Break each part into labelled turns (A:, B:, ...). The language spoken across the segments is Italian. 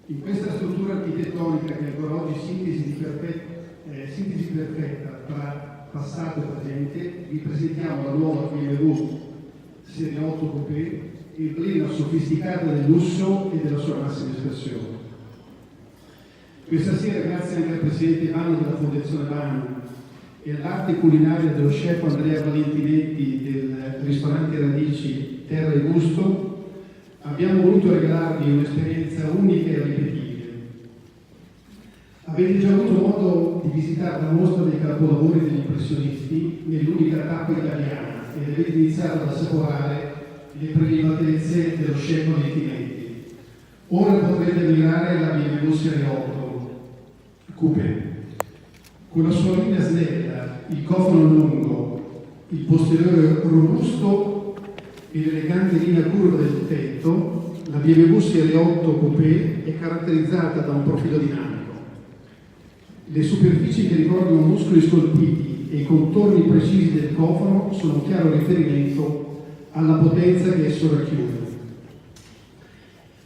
A: In questa struttura architettonica che è ancora oggi sintesi perfetta tra passato e presente, vi presentiamo la nuova BMW Serie 8 Coupé, emblema sofisticata del lusso e della sua massima espressione. Questa sera, grazie anche al presidente Ivano della Fondazione BAN e all'arte culinaria dello chef Andrea Valentinetti del ristorante Radici Terra e Gusto, abbiamo voluto regalarvi un'esperienza unica e ripetibile. Avete già avuto modo di visitare la mostra dei capolavori degli impressionisti nell'unica tappa italiana e avete iniziato ad assaporare le prelibatezze dello chef Valentinetti. Ora potrete ammirare la BMW Serie 8 Coupé. Con la sua linea snella, il cofano lungo, il posteriore robusto e l'elegante linea curva del tetto, la BMW Serie 8 Coupé è caratterizzata da un profilo dinamico. Le superfici che ricordano muscoli scolpiti e i contorni precisi del cofano sono un chiaro riferimento alla potenza che esso racchiude.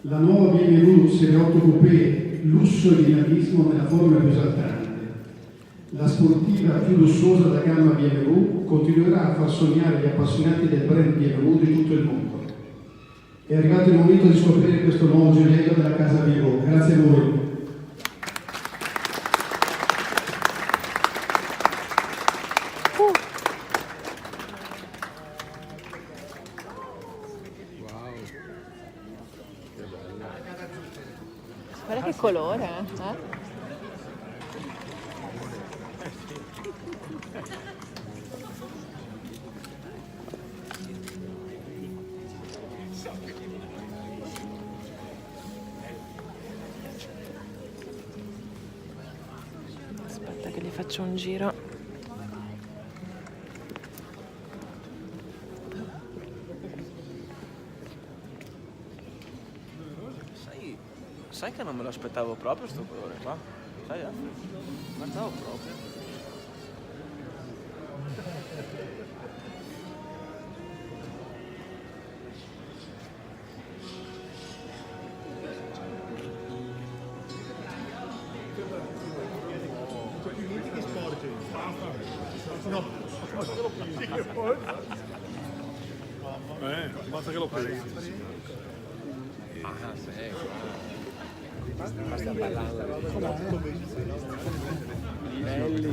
A: La nuova BMW Serie 8 Coupé, lusso e dinamismo nella forma più esaltante. La sportiva più lussuosa da gamma BMW continuerà a far sognare gli appassionati del brand BMW di tutto il mondo. È arrivato il momento di scoprire questo nuovo gioiello della casa BMW. Grazie a voi.
B: Guarda che colore, eh? Aspetta che gli faccio un giro.
C: Sai che non me lo aspettavo proprio sto colore qua? Sai? Aspettavo proprio.
D: No, basta che lo prendi.
C: Ah, sì. Basta parlando.
D: Belli.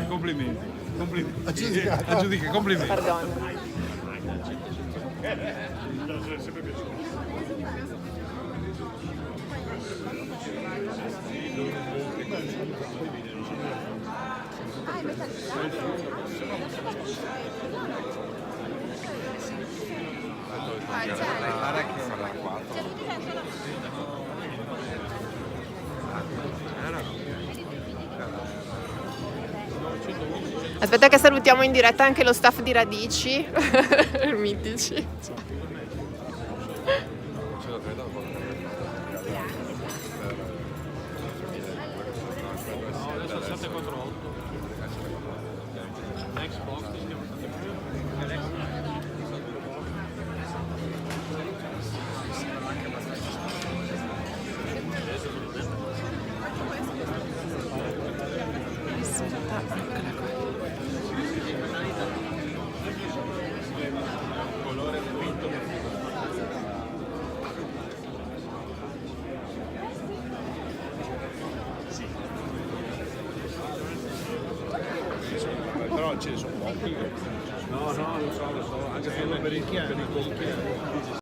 D: Complimenti. Aggiudica, complimenti.
B: Pardon. Aspetta che salutiamo in diretta anche lo staff di Radici, mitici.
D: Però ce ne sono pochi. No, lo so, anche solo per i chiari.